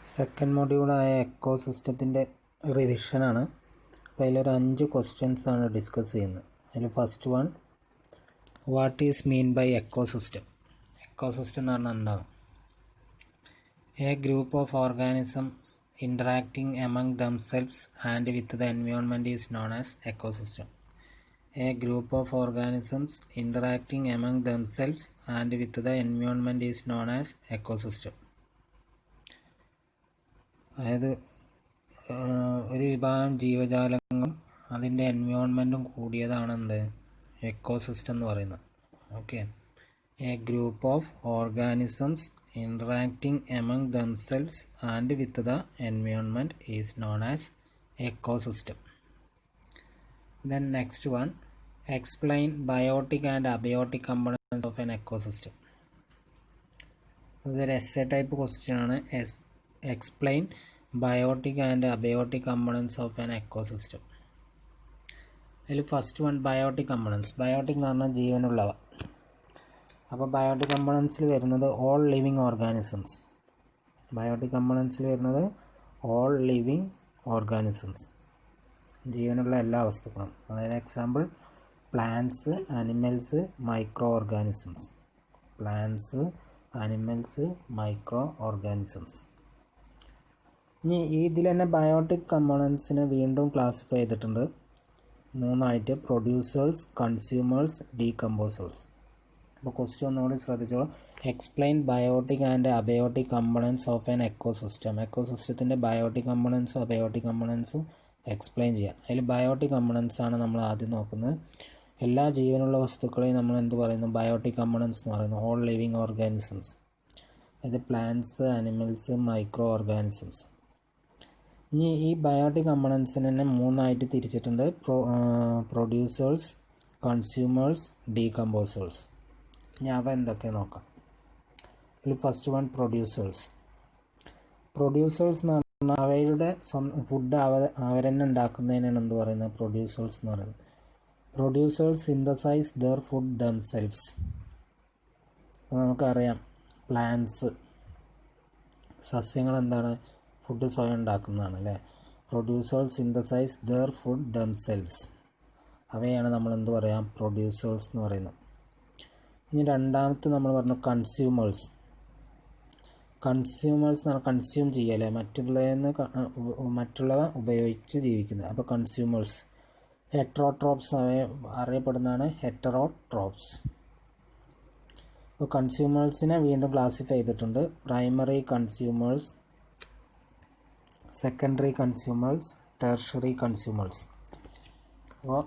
Second മൊഡ്യൂളായ എക്കോസിസ്റ്റത്തിൻ്റെ റിവിഷനാണ്. അപ്പോൾ അതിലൊരു 5 ക്വസ്റ്റ്യൻസാണ് discuss ചെയ്യുന്നത്. അതിൽ first one, what is mean by ecosystem? Ecosystem എന്ന് പറഞ്ഞാൽ എന്താണ്? A group of organisms interacting among themselves and with the environment is known as ecosystem. A group of organisms interacting among themselves and with the environment is known as ecosystem. അതായത് ഒരു വിഭാഗം ജീവജാലങ്ങളും അതിൻ്റെ എൻവയോൺമെൻറ്റും കൂടിയതാണ് എന്ത് എക്കോസിസ്റ്റം എന്ന് പറയുന്നത്. Okay, a group of organisms interacting among themselves and with the environment is known as ecosystem. Then next one, explain biotic and abiotic components of an ecosystem. ഇതൊരു essay type question ആണ്. Explain biotic and abiotic components of an ecosystem. അതിൽ first one, biotic components. Biotic എന്ന് പറഞ്ഞാൽ ജീവനുള്ളവ. അപ്പോൾ biotic കമ്പണൻസിൽ വരുന്നത് all living organisms. Biotic കമ്പണൻസിൽ വരുന്നത് ഓൾ ലിവിങ് ഓർഗാനിസംസ്, ജീവനുള്ള എല്ലാ വസ്തുക്കളും. അതായത് example plants, animals, micro organisms. Plants, animals, micro organisms. ഇനി ഇതിൽ തന്നെ ബയോട്ടിക് കമ്പോണൻസിനെ വീണ്ടും ക്ലാസിഫൈ ചെയ്തിട്ടുണ്ട് മൂന്നായിട്ട്: പ്രൊഡ്യൂസേഴ്സ്, കൺസ്യൂമേഴ്സ്, ഡീകമ്പോസേഴ്സ്. അപ്പോൾ ക്വസ്റ്റ്യൻ ഒന്നുകൂടി ശ്രദ്ധിച്ചോളൂ. Explain biotic and abiotic components of an ecosystem. എക്കോസിസ്റ്റത്തിൻ്റെ ബയോട്ടിക് കമ്പോണൻസും അബയോട്ടിക് കമ്പോണൻസും എക്സ്പ്ലെയിൻ ചെയ്യാം. അതിൽ ബയോട്ടിക് കമ്പോണൻസ് ആണ് നമ്മൾ ആദ്യം നോക്കുന്നത്. എല്ലാ ജീവനുള്ള വസ്തുക്കളെയും നമ്മൾ എന്ത് പറയുന്നു? ബയോട്ടിക് കമ്പോണൻസ് എന്ന് പറയുന്നു. ഓൾ ലിവിങ് ഓർഗാനിസംസ്, അതായത് പ്ലാന്റ്സ്, അനിമൽസ്, മൈക്രോ ഓർഗാനിസംസ്. ഇനി ഈ ബയോട്ടിക് കമ്പോണൻസിനെ തന്നെ മൂന്നായിട്ട് തിരിച്ചിട്ടുണ്ട്: പ്രൊഡ്യൂസേഴ്സ്, കൺസ്യൂമേഴ്സ്, ഡീകമ്പോസേഴ്സ്. ഇനി അവ എന്തൊക്കെ നോക്കാം. ഇതിൽ ഫസ്റ്റ് വൺ, പ്രൊഡ്യൂസേഴ്സ്. പ്രൊഡ്യൂസേഴ്സ് എന്ന് പറഞ്ഞാൽ അവരുടെ ഫുഡ് അവരെന്നെ ഉണ്ടാക്കുന്നതിനാണ് എന്ത് പറയുന്നത്? പ്രൊഡ്യൂസേഴ്സ് എന്ന് പറയുന്നത്. Producers synthesise their food themselves. നമുക്കറിയാം, പ്ലാന്റ്സ്, സസ്യങ്ങൾ എന്താണ്? ഫുഡ് സ്വയം ഉണ്ടാക്കുന്നതാണ് അല്ലേ. Producers synthesise their food themselves. അവയാണ് നമ്മൾ എന്ത് പറയാം? പ്രൊഡ്യൂസേഴ്സ് എന്ന് പറയുന്നത്. ഇനി രണ്ടാമത്തെ നമ്മൾ പറഞ്ഞു കൺസ്യൂമേഴ്സ്. കൺസ്യൂമേഴ്സ് എന്ന് പറഞ്ഞാൽ കൺസ്യൂം ചെയ്യല്ലേ, മറ്റുള്ളവ ഉപയോഗിച്ച് ജീവിക്കുന്നത്. അപ്പോൾ കൺസ്യൂമേഴ്സ്. Heterotrophs അറിയപ്പെടുന്നതാണ് heterotrophs. അപ്പോൾ കൺസ്യൂമേഴ്സിനെ വീണ്ടും ക്ലാസിഫൈ ചെയ്തിട്ടുണ്ട്: primary consumers, secondary consumers, tertiary consumers. അപ്പോൾ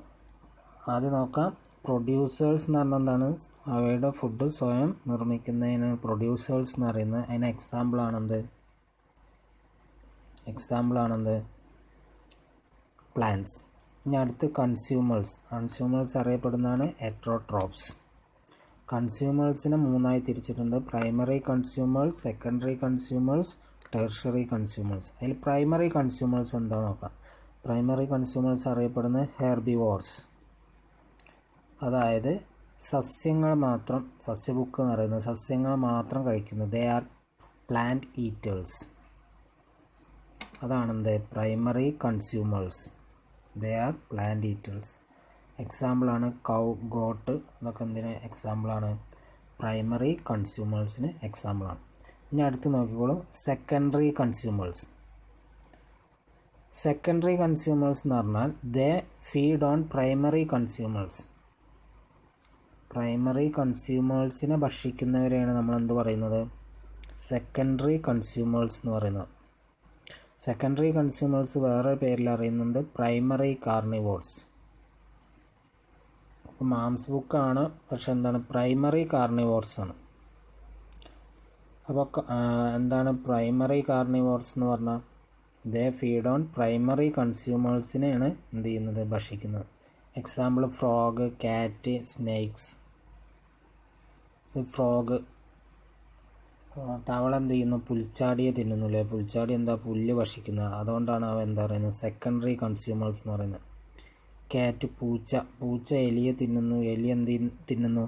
ആദ്യം നോക്കാം. പ്രൊഡ്യൂസേഴ്സ് എന്ന് പറഞ്ഞാൽ എന്താണ്? അവയുടെ ഫുഡ് സ്വയം നിർമ്മിക്കുന്നതിന് പ്രൊഡ്യൂസേഴ്സ് എന്ന് പറയുന്നത്. അതിന് എക്സാമ്പിളാണെന്ത്? പ്ലാന്റ്സ്. ഇനി അടുത്ത് കൺസ്യൂമേഴ്സ്. Consumers അറിയപ്പെടുന്നതാണ് heterotrophs. കൺസ്യൂമേഴ്സിനെ മൂന്നായി തിരിച്ചിട്ടുണ്ട്: primary consumers, secondary consumers, tertiary consumers. അതിൽ പ്രൈമറി കൺസ്യൂമേഴ്സ് എന്താ നോക്കാം. പ്രൈമറി കൺസ്യൂമേഴ്സ് അറിയപ്പെടുന്നത് ഹെർബിവോർസ്, അതായത് സസ്യങ്ങൾ മാത്രം, സസ്യബുക്ക് എന്ന് പറയുന്നത് സസ്യങ്ങൾ മാത്രം കഴിക്കുന്നത്. They are plant eaters. അതാണെന്ത്? Primary consumers. They are plant eaters. എക്സാമ്പിളാണ് കൗ, ഗോട്ട്. ഇതൊക്കെ എന്തിന് എക്സാമ്പിളാണ്? പ്രൈമറി കൺസ്യൂമേഴ്സിന് എക്സാമ്പിളാണ്. ഇനി അടുത്ത് നോക്കിക്കോളൂ, സെക്കൻഡറി കൺസ്യൂമേഴ്സ്. സെക്കൻഡറി കൺസ്യൂമേഴ്സ് എന്ന് പറഞ്ഞാൽ they feed on primary consumers. Primary കൺസ്യൂമേഴ്സിനെ ഭക്ഷിക്കുന്നവരെയാണ് നമ്മൾ എന്ത് പറയുന്നത്? സെക്കൻഡറി കൺസ്യൂമേഴ്സ് എന്ന് പറയുന്നത്. സെക്കൻഡറി കൺസ്യൂമേഴ്സ് വേറെ പേരിൽ അറിയുന്നുണ്ട്, പ്രൈമറി കാർണിവോർസ്. അപ്പോൾ മാംസ ബുക്കാണ്, പക്ഷെ എന്താണ്? പ്രൈമറി കാർണിവോർസ് ആണ്. അപ്പോൾ എന്താണ് പ്രൈമറി കാർണിവോർസ് എന്ന് പറഞ്ഞാൽ? ദേ ഫീഡ് ഓൺ പ്രൈമറി കൺസ്യൂമേഴ്സിനെയാണ് എന്ത് ചെയ്യുന്നത്? ഭക്ഷിക്കുന്നത്. എക്സാമ്പിൾ ഫ്രോഗ്, കാറ്റ്, സ്നേക്സ്. ഫ്രോഗ്, തവള എന്ത് ചെയ്യുന്നു? പുൽച്ചാടിയെ തിന്നുന്നു അല്ലേ. പുൽച്ചാടി എന്താ? പുല്ല് ഭക്ഷിക്കുന്നതാണ്. അതുകൊണ്ടാണ് അവ എന്താ പറയുന്നത്? സെക്കൻഡറി കൺസ്യൂമേഴ്സ് എന്ന് പറയുന്നത്. കാറ്റ്, പൂച്ച എലിയെ തിന്നുന്നു. എലി എന്ത് തിന്നുന്നു?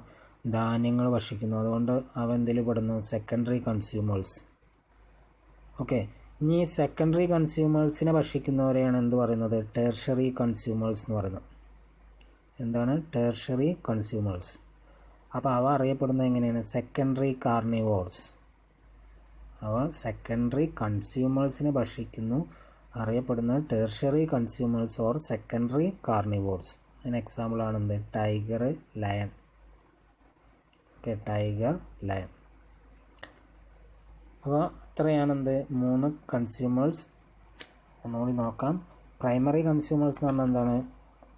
ധാന്യങ്ങൾ ഭക്ഷിക്കുന്നു. അതുകൊണ്ട് അവ എന്തിൽ പെടുന്നു? Secondary consumers. ഓക്കെ, ഇനി സെക്കൻഡറി കൺസ്യൂമേഴ്സിനെ ഭക്ഷിക്കുന്നവരെയാണ് എന്ത് പറയുന്നത്? ടെർഷറി കൺസ്യൂമേഴ്സ് എന്ന് പറയുന്നത്. എന്താണ്? Tertiary consumers. അപ്പോൾ അവ അറിയപ്പെടുന്നത് എങ്ങനെയാണ്? Secondary carnivores. അവ സെക്കൻഡറി കൺസ്യൂമേഴ്സിനെ ഭക്ഷിക്കുന്നു, അറിയപ്പെടുന്നത് tertiary consumers or secondary carnivores. അതിന് എക്സാമ്പിളാണ് എന്ത്? Tiger, lion. Okay, tiger, lion. അപ്പോൾ ഇത്രയാണ് എന്ത്? 3 കൺസ്യൂമേഴ്സ്. ഒന്നുകൂടി നോക്കാം. പ്രൈമറി കൺസ്യൂമേഴ്സ് എന്ന് പറഞ്ഞാൽ എന്താണ്?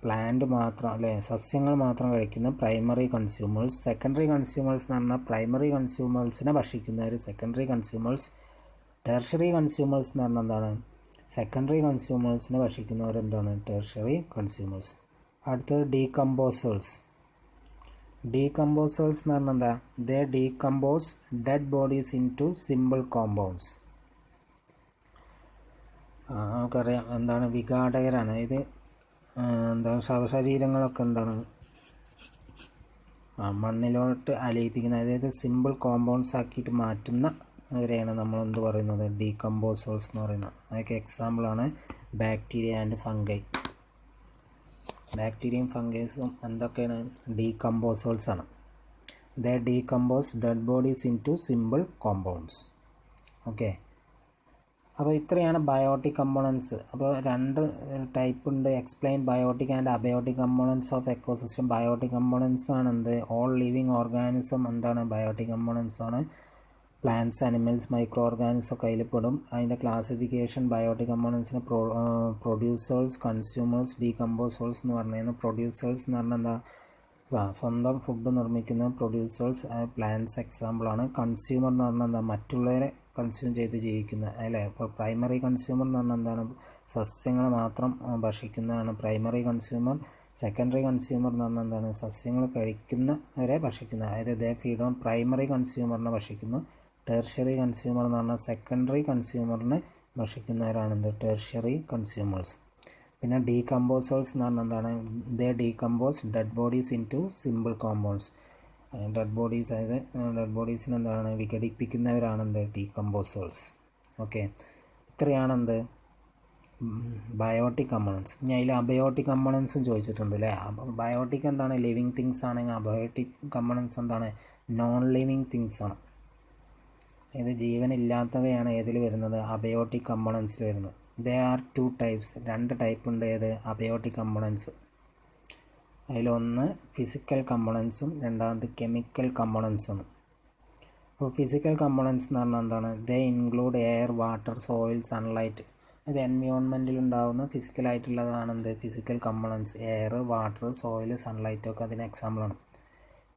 പ്ലാന്റ് മാത്രം അല്ലേ, സസ്യങ്ങൾ മാത്രം കഴിക്കുന്ന പ്രൈമറി കൺസ്യൂമേഴ്സ്. സെക്കൻഡറി കൺസ്യൂമേഴ്സ് എന്ന് പറഞ്ഞാൽ പ്രൈമറി കൺസ്യൂമേഴ്സിനെ ഭക്ഷിക്കുന്നവർ സെക്കൻഡറി കൺസ്യൂമേഴ്സ്. ടെർഷറി കൺസ്യൂമേഴ്സ് എന്ന് പറഞ്ഞാൽ എന്താണ്? സെക്കൻഡറി കൺസ്യൂമേഴ്സിനെ ഭക്ഷിക്കുന്നവർ എന്താണ്? Tertiary consumers. അടുത്തത് ഡീകമ്പോസേഴ്സ്. ഡീകമ്പോസേഴ്സ് എന്ന് പറഞ്ഞാൽ എന്താ? They decompose dead bodies into simple compounds. നമുക്കറിയാം എന്താണ്? വിഘാടകരാണ്. ഇത് എന്താണ്? ശവശരീരങ്ങളൊക്കെ എന്താണ്? മണ്ണിലോട്ട് അലിയിപ്പിക്കുന്ന, അതായത് സിമ്പിൾ കോമ്പൗണ്ട്സ് ആക്കിയിട്ട് മാറ്റുന്നവരെയാണ് നമ്മൾ എന്ത് പറയുന്നത്? ഡീകമ്പോസേഴ്സ് എന്ന് പറയുന്നത്. അതൊക്കെ എക്സാമ്പിളാണ് ബാക്ടീരിയ ആൻഡ് ഫംഗൈ. ബാക്ടീരിയയും ഫംഗൈസും എന്തൊക്കെയാണ്? ഡീകമ്പോസേഴ്സ് ആണ്. They decompose dead bodies into simple compounds. Okay, അപ്പോൾ ഇത്രയാണ് ബയോട്ടിക് കമ്പോണൻസ്. അപ്പോൾ 2 ടൈപ്പ് ഉണ്ട്. Explain biotic and abiotic components of ecosystem. Biotic components ആണ് എന്ത്? ഓൾ ലിവിങ് ഓർഗാനിസം എന്താണ്? ബയോട്ടിക് കമ്പോണൻസ് ആണ്. പ്ലാന്റ്സ്, അനിമൽസ്, മൈക്രോ ഓർഗാനിസം ഒക്കെ അതിൽ പെടും. അതിൻ്റെ ക്ലാസിഫിക്കേഷൻ ബയോട്ടിക് കമ്പോണൻസിന് പ്രൊഡ്യൂസേഴ്സ്, കൺസ്യൂമേഴ്സ്, ഡീകമ്പോസേഴ്സ് എന്ന് പറഞ്ഞാൽ. പ്രൊഡ്യൂസേഴ്സ് എന്ന് പറഞ്ഞാൽ എന്താ? സ്വന്തം ഫുഡ് നിർമ്മിക്കുന്ന പ്രൊഡ്യൂസേഴ്സ്, പ്ലാന്റ്സ് എക്സാമ്പിളാണ്. കൺസ്യൂമർ എന്ന് പറഞ്ഞാൽ എന്താ? മറ്റുള്ളവരെ കൺസ്യൂം ചെയ്ത് ജീവിക്കുന്ന അല്ലേ. ഇപ്പോൾ പ്രൈമറി കൺസ്യൂമർ എന്ന് പറഞ്ഞാൽ എന്താണ്? സസ്യങ്ങൾ മാത്രം ഭക്ഷിക്കുന്നതാണ് പ്രൈമറി കൺസ്യൂമർ. സെക്കൻഡറി കൺസ്യൂമർ എന്ന് പറഞ്ഞാൽ എന്താണ്? സസ്യങ്ങൾ കഴിക്കുന്നവരെ ഭക്ഷിക്കുന്ന, അതായത് ദേ ഫീഡ് ഓൺ പ്രൈമറി കൺസ്യൂമറിനെ ഭക്ഷിക്കുന്നു. ടെർഷറി കൺസ്യൂമർ എന്ന് പറഞ്ഞാൽ സെക്കൻഡറി കൺസ്യൂമറിനെ ഭക്ഷിക്കുന്നവരാണ് എന്ത്? Tertiary consumers. പിന്നെ ഡീകമ്പോസേഴ്സ് എന്ന് പറഞ്ഞാൽ എന്താണ്? They decompose dead bodies into simple compounds. Dead bodies, അതായത് ഡെഡ് ബോഡീസിന് എന്താണ്? വിഘടിപ്പിക്കുന്നവരാണ് എന്ത്? ഡീകമ്പോസേഴ്സ്. ഓക്കെ, ഇത്രയാണ് എന്ത്? Biotic components. ഇനി അതിൽ അബയോട്ടിക് കമ്പോണൻസും ചോദിച്ചിട്ടുണ്ട് അല്ലേ. അപ്പം ബയോട്ടിക് എന്താണ്? ലിവിങ് തിങ്സ് ആണെങ്കിൽ അബയോട്ടിക് കമ്പോണൻസ് എന്താണ്? നോൺ ലിവിങ് തിങ്സ് ആണ്. ഇത് ജീവനില്ലാത്തവയാണ് ഏതിൽ വരുന്നത്? അബയോട്ടിക് കമ്പോണൻസിൽ വരുന്നത്. They are 2 types. 2 ടൈപ്പ് ഉണ്ട്. ഏത്? Abiotic components. അതിലൊന്ന് ഫിസിക്കൽ കമ്പോണൻസും രണ്ടാമത് കെമിക്കൽ കമ്പോണൻസും. അപ്പോൾ ഫിസിക്കൽ കമ്പോണൻസ് എന്ന് പറഞ്ഞാൽ എന്താണ്? They include air, water, soil, sunlight. ഇത് എൻവയോൺമെൻറ്റിൽ ഉണ്ടാകുന്ന ഫിസിക്കലായിട്ടുള്ളതാണ് എന്ത്? Physical components. Air, water, soil, sunlight ഒക്കെ അതിന് എക്സാമ്പിളാണ്.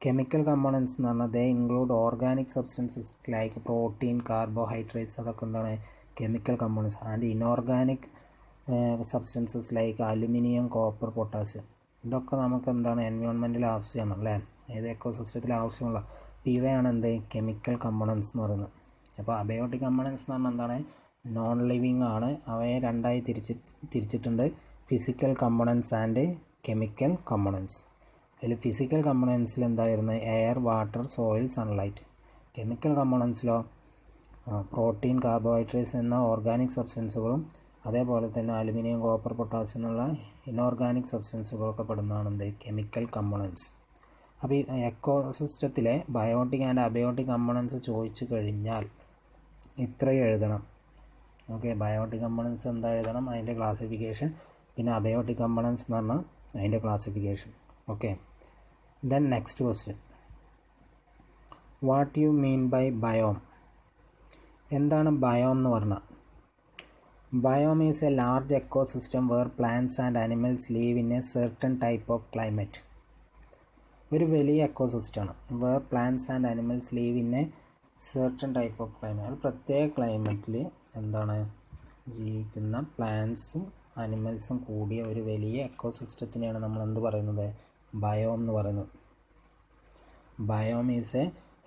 കെമിക്കൽ കമ്പോണൻസ് എന്ന് പറഞ്ഞാൽ they include organic substances like protein, carbohydrates. അതൊക്കെ എന്താണ്? Chemical components. And inorganic substances like aluminium, copper, potassium. ഇതൊക്കെ നമുക്ക് എന്താണ്? എൻവയോൺമെൻറ്റിൽ ആവശ്യമാണ് അല്ലേ, ഏത് എക്കോസിസ്റ്റത്തിൽ ആവശ്യമുള്ള. ഇവയാണ് എന്ത്? കെമിക്കൽ കമ്പോണൻസ് എന്ന് പറയുന്നത്. അപ്പോൾ അബയോട്ടിക് കമ്പോണൻസ് എന്ന് പറഞ്ഞാൽ എന്താണ്? നോൺ ലിവിങ് ആണ്. അവയെ 2ആയി തിരിച്ചിട്ടുണ്ട്. Physical components and chemical components. അതിൽ ഫിസിക്കൽ കമ്പോണൻസിൽ എന്തായിരുന്നു? Air, water, soil, sunlight. Chemical കമ്പോണൻസിലോ പ്രോട്ടീൻ, കാർബോഹൈഡ്രേറ്റ്സ് എന്ന ഓർഗാനിക് സബ്സ്റ്റൻസുകളും അതേപോലെ തന്നെ അലുമിനിയം, കോപ്പർ, പൊട്ടാസ്യം എന്നുള്ള ഇനോർഗാനിക് സബ്സ്റ്റൻസുകളൊക്കെ പെടുന്നതാണ് എന്ത്? Chemical components. അപ്പോൾ ഈ എക്കോസിസ്റ്റത്തിലെ ബയോട്ടിക് ആൻഡ് അബയോട്ടിക് കമ്പോണൻസ് ചോദിച്ചു കഴിഞ്ഞാൽ ഇത്രയും എഴുതണം. ഓക്കെ, ബയോട്ടിക് കമ്പോണൻസ് എന്താ എഴുതണം? അതിൻ്റെ ക്ലാസിഫിക്കേഷൻ. പിന്നെ അബയോട്ടിക് കമ്പോണൻസ് എന്ന് പറഞ്ഞാൽ അതിൻ്റെ classification. Okay, then next question. What you mean by biome? എന്താണ് ബയോം എന്ന് പറഞ്ഞാൽ? Biome is a large ecosystem where plants and animals live in a certain type of climate. ഒരു വലിയ എക്കോസിസ്റ്റമാണ് where plants and animals live in a certain type of climate. ഒരു പ്രത്യേക ക്ലൈമറ്റിൽ എന്താണ് ജീവിക്കുന്ന പ്ലാന്റ്സും അനിമൽസും കൂടിയ ഒരു വലിയ എക്കോസിസ്റ്റത്തിനെയാണ് നമ്മൾ എന്ത് പറയുന്നത്? ബയോം എന്ന് പറയുന്നത്. Biome is A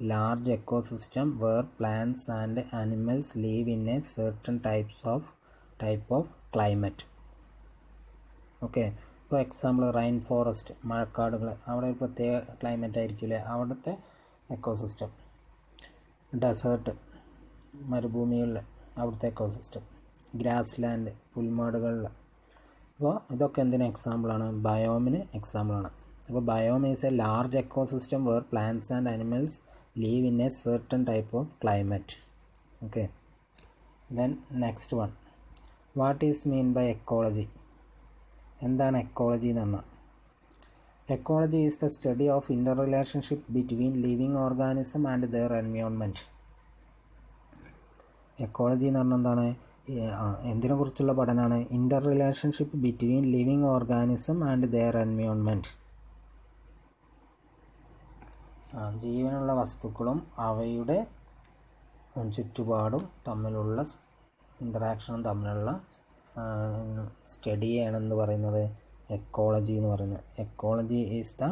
large ecosystem where plants and animals live in a certain type of climate. Okay, ഇപ്പോൾ എക്സാമ്പിൾ റൈൻ ഫോറസ്റ്റ്, മഴക്കാടുകൾ. അവിടെ ഒരു പ്രത്യേക ക്ലൈമറ്റ് ആയിരിക്കില്ലേ അവിടുത്തെ എക്കോസിസ്റ്റം. ഡെസേർട്ട്, മരുഭൂമികളിൽ അവിടുത്തെ എക്കോസിസ്റ്റം. Grass land, പുൽമേടുകളിൽ. അപ്പോൾ ഇതൊക്കെ എന്തിന് എക്സാമ്പിളാണ്? ബയോമിന് എക്സാമ്പിളാണ്. അപ്പോൾ biome is a large ecosystem where plants and animals live in a certain type of climate. Okay, then next one, what is mean by ecology? എന്താണ് എക്കോളജി എന്ന് പറഞ്ഞാൽ? Ecology is the study of interrelationship between living organism and their environment. Ecology എന്ന് പറഞ്ഞാൽ എന്താണ്? എന്തിനെ കുറിച്ചുള്ള പഠനമാണ്? Interrelationship between living organism and their environment. ജീവനുള്ള വസ്തുക്കളും അവയുടെ ചുറ്റുപാടും തമ്മിലുള്ള ഇൻ്ററാക്ഷനും തമ്മിലുള്ള സ്റ്റഡിയാണെന്ന് പറയുന്നത് എക്കോളജി എന്ന് പറയുന്നത്. Ecology is the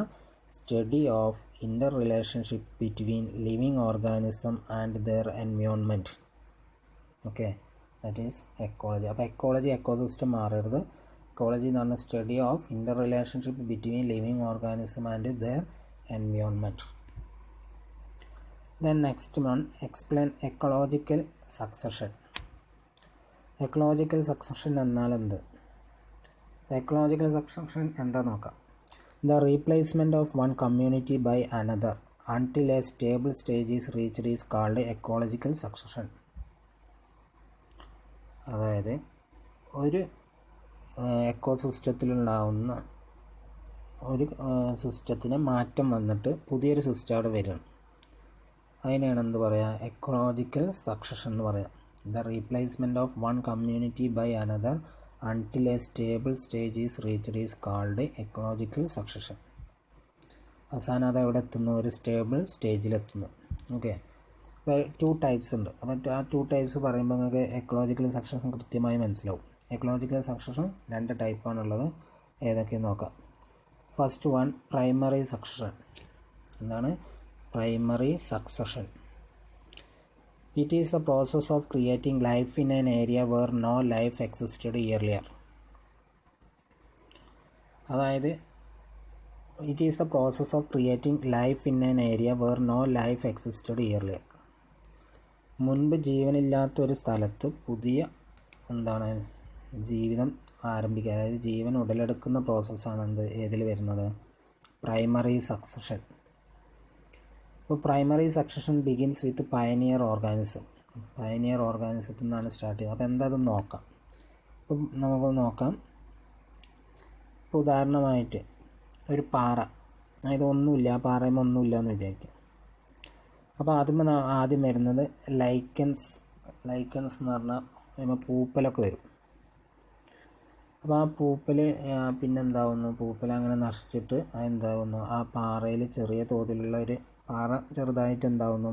study of interrelationship between living organism and their environment. Okay, that is ecology. അപ്പോൾ എക്കോളജി, എക്കോസിസ്റ്റം മാറരുത്. എക്കോളജി എന്ന് പറഞ്ഞാൽ study of interrelationship between living organism and their environment. Then next one, explain ecological succession. Ecological succession എന്നാൽ എന്ത്? Ecological succession എന്താ നോക്കാം. The replacement of one community by another until a stable stage is reached is called ecological succession. അതായത് ഒരു എക്കോസിസ്റ്റത്തിലുണ്ടാവുന്ന ഒരു സിസ്റ്റത്തിന് മാറ്റം വന്നിട്ട് പുതിയൊരു സിസ്റ്റം അവിടെ വരും. അതിനെയാണ് എന്ത് പറയുക? എക്കോളജിക്കൽ സക്സഷൻ എന്ന് പറയാം. The replacement of one community by another until a stable stage is reached is called ecological succession. അവസാനം അത് എവിടെ എത്തുന്നു? ഒരു സ്റ്റേബിൾ സ്റ്റേജിലെത്തുന്നു. ഓക്കെ, അപ്പോൾ 2 ടൈപ്സ് ഉണ്ട്. അപ്പോൾ ആ 2 ടൈപ്സ് പറയുമ്പോൾ നിങ്ങൾക്ക് എക്കോളജിക്കൽ സക്സഷൻ കൃത്യമായി മനസ്സിലാവും. Ecological succession 2 ടൈപ്പാണുള്ളത്. ഏതൊക്കെയെന്ന് നോക്കാം. First one, primary succession. എന്താണ് primary succession? It is the process of creating life in an area where no life existed earlier. അതായത് it is the process of creating life in an area where no life existed earlier. മുൻപ് ജീവനില്ലാത്തൊരു സ്ഥലത്ത് പുതിയ എന്താണ് ജീവിതം ആരംഭിക്കുക. അതായത് ജീവൻ ഉടലെടുക്കുന്ന പ്രോസസ്സാണ് എന്ത് ഏതിൽ വരുന്നത്? Primary succession. അപ്പോൾ primary succession begins with pioneer organism. Pioneer ഓർഗാനിസത്തിൽ നിന്നാണ് സ്റ്റാർട്ട് ചെയ്യുന്നത്. അപ്പോൾ എന്താ അത് നോക്കാം. ഇപ്പം നമുക്ക് നോക്കാം. ഇപ്പോൾ ഉദാഹരണമായിട്ട് ഒരു പാറ, അതായത് ഒന്നുമില്ല, ആ പാറയുമ്പോൾ ഒന്നുമില്ല എന്ന് വിചാരിക്കും. അപ്പോൾ ആദ്യം വരുന്നത് ലൈക്കൻസ് എന്ന് പറഞ്ഞാൽ കഴിയുമ്പോൾ പൂപ്പലൊക്കെ വരും. അപ്പോൾ ആ പൂപ്പൽ പിന്നെന്താവുന്നു? പൂപ്പൽ അങ്ങനെ നശിച്ചിട്ട് അതെന്താവുന്നു? ആ പാറയിൽ ചെറിയ തോതിലുള്ള ഒരു പാറ ചെറുതായിട്ട് എന്താവുന്നു?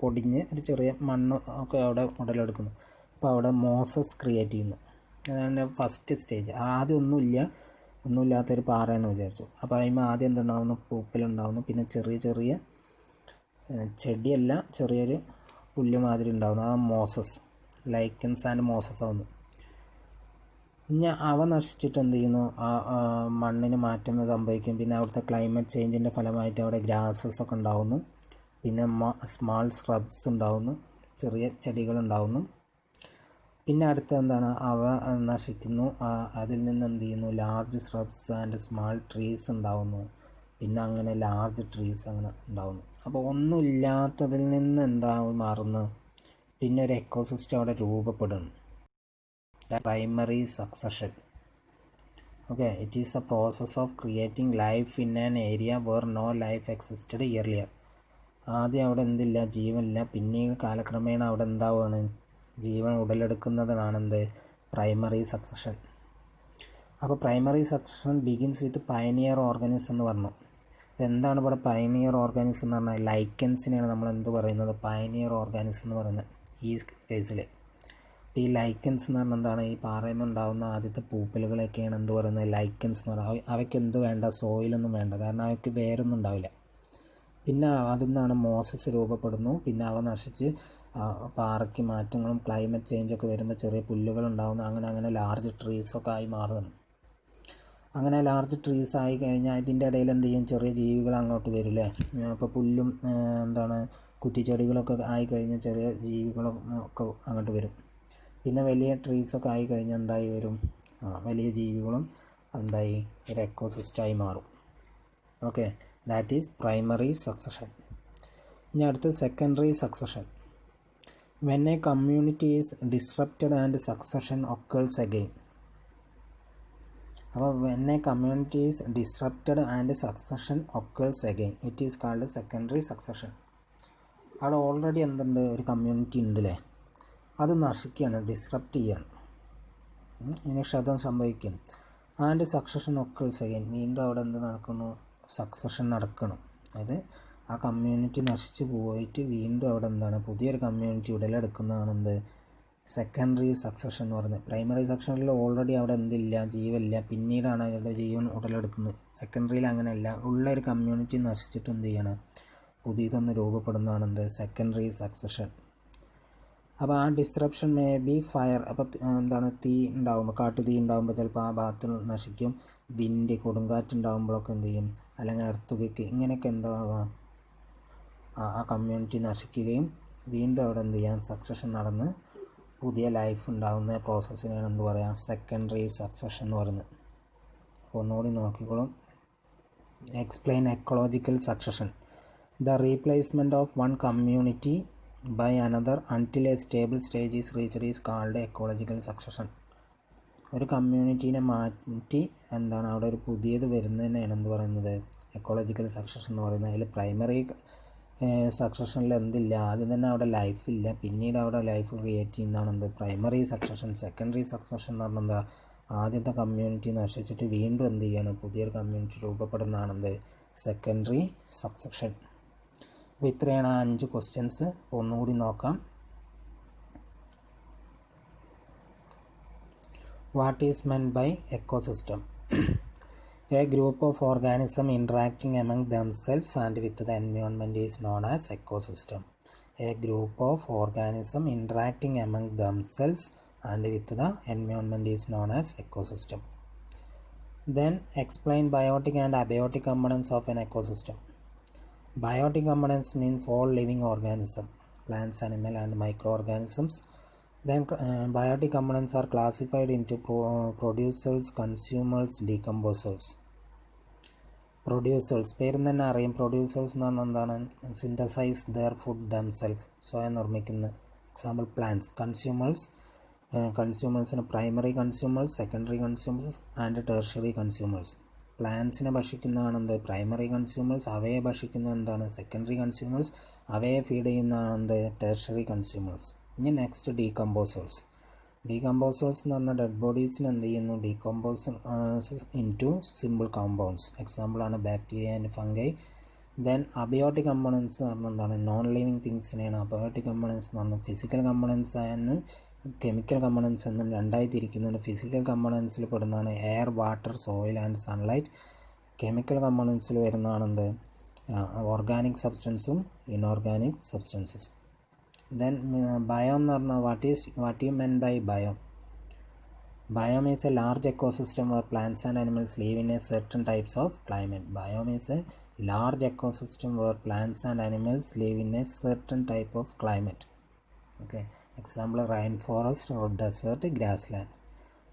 പൊടിഞ്ഞ് ഒരു ചെറിയ മണ്ണ് ഒക്കെ അവിടെ ഉടലെടുക്കുന്നു. അപ്പോൾ അവിടെ മോസസ് ക്രിയേറ്റ് ചെയ്യുന്നു. അതാണ് ഫസ്റ്റ് സ്റ്റേജ്. ആദ്യം ഒന്നുമില്ലാത്തൊരു പാറയെന്ന് വിചാരിച്ചു. അപ്പോൾ അതിന് ആദ്യം എന്തുണ്ടാവുന്നു? പൂപ്പലുണ്ടാവുന്നു. പിന്നെ ചെറിയ ചെറിയ ചെടിയല്ല, ചെറിയൊരു പുല്ല് മാതിരി ഉണ്ടാവുന്നു. ആ മോസസ്, ലൈക്കൻസ് ആൻഡ് മോസസ് ആവുന്നു. ഇനി അവ നശിച്ചിട്ട് എന്ത് ചെയ്യുന്നു? ആ മണ്ണിന് മാറ്റം സംഭവിക്കും. പിന്നെ അവിടുത്തെ ക്ലൈമറ്റ് ചേഞ്ചിൻ്റെ ഫലമായിട്ട് അവിടെ ഗ്രാസസ് ഒക്കെ ഉണ്ടാവുന്നു. പിന്നെ സ്മാൾ സ്hrubs ഉണ്ടാവുന്നു, ചെറിയ ചെടികളുണ്ടാവുന്നു. പിന്നെ അടുത്ത എന്താണ്? അവ നശിക്കുന്നു. അതിൽ നിന്ന് എന്ത് ചെയ്യുന്നു? Large shrubs and small trees ഉണ്ടാവുന്നു. പിന്നെ അങ്ങനെ ലാർജ് ട്രീസ് അങ്ങനെ ഉണ്ടാവുന്നു. അപ്പോൾ ഒന്നുമില്ലാത്തതിൽ നിന്ന് എന്താ മാറുന്നു? പിന്നെ ഒരു എക്കോസിസ്റ്റം അവിടെ രൂപപ്പെടുന്നു. Primary succession. Okay, it is the process of creating life in an area where no life existed earlier. ആദ്യം അവിടെ എന്തില്ല? ജീവനില്ല. പിന്നീട് കാലക്രമേണ അവിടെ എന്താവുകയാണ്? ജീവൻ ഉടലെടുക്കുന്നതാണ് എന്ത്? Primary succession. അപ്പോൾ primary succession begins with pioneer organism എന്ന് പറഞ്ഞു. എന്താണ് ഇവിടെ പയനിയർ ഓർഗാനിസം എന്ന് പറഞ്ഞാൽ? ലൈക്കൻസിനെയാണ് നമ്മൾ എന്ത് പറയുന്നത്? പയനിയർ ഓർഗാനിസം എന്ന് പറയുന്നത് ഈ കേസിൽ. ഈ ലൈക്കൻസ് എന്ന് പറഞ്ഞാൽ എന്താണ്? ഈ പാറയിൽ ഉണ്ടാകുന്ന ആദ്യത്തെ പൂപ്പലുകളൊക്കെയാണ് എന്ത് പറയുന്നത്? ലൈക്കൻസ് എന്ന് പറയുന്നത്. അവയ്ക്ക് എന്ത് വേണ്ട? സോയിലൊന്നും വേണ്ട, കാരണം അവയ്ക്ക് വേരൊന്നും ഉണ്ടാവില്ല. പിന്നെ അതിൽ നിന്നാണ് മോസസ് രൂപപ്പെടുന്നു. പിന്നെ അവ നശിച്ച് പാറയ്ക്ക് മാറ്റങ്ങളും ക്ലൈമറ്റ് ചേഞ്ചൊക്കെ വരുമ്പോൾ ചെറിയ പുല്ലുകൾ ഉണ്ടാകുന്നു. അങ്ങനെ ലാർജ് ട്രീസൊക്കെ ആയി മാറുന്നു. അങ്ങനെ ലാർജ് ട്രീസ് ആയി കഴിഞ്ഞാൽ ഇതിൻ്റെ ഇടയിൽ എന്ത് ചെയ്യും? ചെറിയ ജീവികൾ അങ്ങോട്ട് വരില്ലേ? അപ്പോൾ പുല്ലും എന്താണ് കുറ്റിച്ചെടികളൊക്കെ ആയി കഴിഞ്ഞാൽ ചെറിയ ജീവികളൊക്കെ അങ്ങോട്ട് വരും. പിന്നെ വലിയ ട്രീസൊക്കെ ആയി കഴിഞ്ഞാൽ എന്തായി വരും, വലിയ ജീവികളും എന്തായി ഒരു എക്കോസിസ്റ്റമായി മാറും. Okay, that is primary succession. ഇനി അടുത്ത് secondary succession. When a community is disrupted and succession occurs again. അപ്പോൾ when a community is disrupted and succession occurs again it is called secondary succession. അവിടെ ഓൾറെഡി എന്തുണ്ട്, ഒരു community ഉണ്ടല്ലേ, അത് നശിക്കുകയാണ്, disrupt ചെയ്യാണ്, ഇനി ക്ഷതം സംഭവിക്കും. ആൻഡ് സക്സഷൻ ഒക്കേഴ്സ് അഗെയിൻ, വീണ്ടും അവിടെ എന്ത് നടക്കുന്നു, സക്സഷൻ നടക്കണം. അതായത് ആ കമ്മ്യൂണിറ്റി നശിച്ചു പോയിട്ട് വീണ്ടും അവിടെ എന്താണ് പുതിയൊരു കമ്മ്യൂണിറ്റി ഉടലെടുക്കുന്നതാണ് എന്ത്, സെക്കൻഡറി സക്സഷൻ എന്ന് പറയുന്നത്. പ്രൈമറി സെക്ഷനിൽ ഓൾറെഡി അവിടെ എന്തില്ല, ജീവനില്ല, പിന്നീടാണ് അവരുടെ ജീവൻ ഉടലെടുക്കുന്നത്. സെക്കൻഡറിയിൽ അങ്ങനെയല്ല, ഉള്ളൊരു കമ്മ്യൂണിറ്റി നശിച്ചിട്ട് എന്ത് ചെയ്യണം, പുതിയതൊന്ന് രൂപപ്പെടുന്നതാണ് എന്ത്, സെക്കൻഡറി സക്സഷൻ. അപ്പോൾ ആ ഡിസ്റപ്ഷൻ മേ ബി ഫയർ. അപ്പോൾ എന്താണ്, തീ ഉണ്ടാകുമ്പോൾ, കാട്ടുതീ ഉണ്ടാകുമ്പോൾ ചിലപ്പോൾ ആ ഭാഗത്ത് നശിക്കും. വിൻഡ്, കൊടുങ്കാറ്റ് ഉണ്ടാകുമ്പോഴൊക്കെ എന്ത് ചെയ്യും, അല്ലെങ്കിൽ എർത്തുകയ്ക്ക്, ഇങ്ങനെയൊക്കെ എന്താവാം, ആ കമ്മ്യൂണിറ്റി നശിക്കുകയും വീണ്ടും അവിടെ എന്ത് ചെയ്യാം, സക്സഷൻ നടന്ന് പുതിയ ലൈഫ് ഉണ്ടാകുന്ന പ്രോസസ്സിനാണ് എന്ത് പറയുക, സെക്കൻഡറി സക്സഷൻ എന്ന് പറയുന്നത്. അപ്പോൾ ഒന്നുകൂടി നോക്കിക്കോളും. Explain ecological succession. The replacement of one community by another until a stable stage is reached is called ecological succession. ഒരു കമ്മ്യൂണിറ്റീനെ മാറ്റി എന്താണ് അവിടെ ഒരു പുതിയത് വരുന്നതിനാണ് എന്ത് പറയുന്നത്, എക്കോളജിക്കൽ സക്സഷൻ എന്ന് പറയുന്നത്. അതിൽ പ്രൈമറി സക്സഷനിൽ എന്തില്ല, ആദ്യം തന്നെ അവിടെ ലൈഫില്ല, പിന്നീട് അവിടെ ലൈഫ് ക്രിയേറ്റ് ചെയ്യുന്നതാണ് എന്ത്, പ്രൈമറി സക്സഷൻ. സെക്കൻഡറി സക്സഷൻ എന്ന് പറഞ്ഞാൽ എന്താ, ആദ്യത്തെ കമ്മ്യൂണിറ്റി നശിച്ചിട്ട് വീണ്ടും എന്ത് ചെയ്യാണ്, പുതിയൊരു കമ്മ്യൂണിറ്റി രൂപപ്പെടുന്നതാണ് എന്ത്, സെക്കൻഡറി സക്സഷൻ. അപ്പോൾ ഇത്രയാണ് 5 ക്വസ്റ്റ്യൻസ്. ഒന്നുകൂടി നോക്കാം. What is meant by ecosystem? A group of organisms interacting among themselves and with the environment is known as ecosystem. A group of organisms interacting among themselves and with the environment is known as ecosystem. Then explain biotic and abiotic components of an ecosystem. Biotic components means all living organisms, plants, animal and microorganisms. Then biotic components are classified into producers, consumers, decomposers. Producers, പേരിൽ തന്നെ അറിയാം. Producers എന്ന് പറഞ്ഞാൽ എന്താണ്, synthesise their food themself, സ്വയം നിർമ്മിക്കുന്ന. Example plants. കൺസ്യൂമേഴ്സിന് primary consumers, secondary consumers and tertiary consumers. പ്ലാന്റ്സിനെ ഭക്ഷിക്കുന്നതാണ് എന്ത്, പ്രൈമറി കൺസ്യൂമേഴ്സ്. അവയെ ഭക്ഷിക്കുന്ന എന്താണ്, സെക്കൻഡറി കൺസ്യൂമേഴ്സ്. അവയെ ഫീഡ് ചെയ്യുന്നതാണ് എന്ത്, ടെർഷ്യറി കൺസ്യൂമേഴ്സ്. ഇനി നെക്സ്റ്റ് ഡീകമ്പോസേഴ്സ്. ഡീകമ്പോസേഴ്സ് എന്ന് പറഞ്ഞാൽ ഡെഡ് ബോഡീസിന് എന്ത് ചെയ്യുന്നു, ഡീകമ്പോസ് ഇൻറ്റു സിമ്പിൾ കോമ്പൗണ്ട്സ്. എക്സാമ്പിളാണ് bacteria and fungi. Then abiotic components എന്ന് പറഞ്ഞാൽ എന്താണ്, നോൺ ലിവിങ് തിങ്സിനെയാണ് അബയോട്ടിക് കമ്പോണൻസ് എന്ന് പറഞ്ഞാൽ. ഫിസിക്കൽ കമ്പോണൻസ് ആയാലും കെമിക്കൽ കമ്പോണൻസ് എന്നും രണ്ടായി തിരിക്കുന്നുണ്ട്. ഫിസിക്കൽ കമ്പോണൻസിൽ പെടുന്നതാണ് air, water, soil and sunlight. Chemical കമ്പോണൻസിൽ വരുന്നതാണ് എന്ത്, ഓർഗാനിക് സബ്സ്റ്റൻസും ഇൻഓർഗാനിക് സബ്സ്റ്റൻസസ്. Then biome എന്ന് പറഞ്ഞാൽ what you mean by biome? Biome is a large ecosystem where plants and animals live in a certain types of climate. Biome is a large ecosystem where plants and animals live in a certain type of climate. Okay, example rainforest or desert, grassland.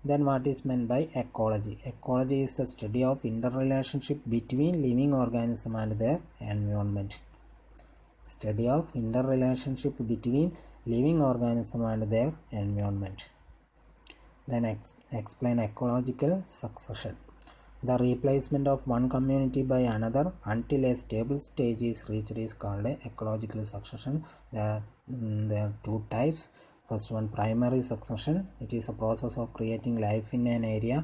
Then what is meant by ecology? Ecology is the study of interrelationship between living organisms and their environment. Study of interrelationship between living organisms and their environment. Then explain ecological succession. The replacement of one community by another until a stable stage is reached is called ecological succession. There are 2 types. First one, primary succession. It is a process of creating life in an area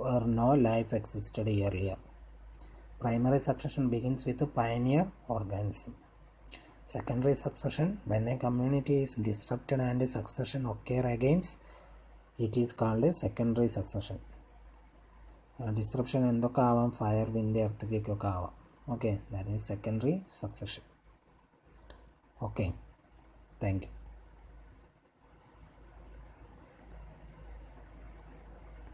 where no life existed earlier. Primary succession begins with a pioneer organism. Secondary succession, when a community is disrupted and a succession occur again, it is called a secondary succession. Disruption എന്തൊക്കെ ആവാം, fire, wind, earth ഒക്കെ ആവാം. Okay, that is secondary succession. Okay, thank you.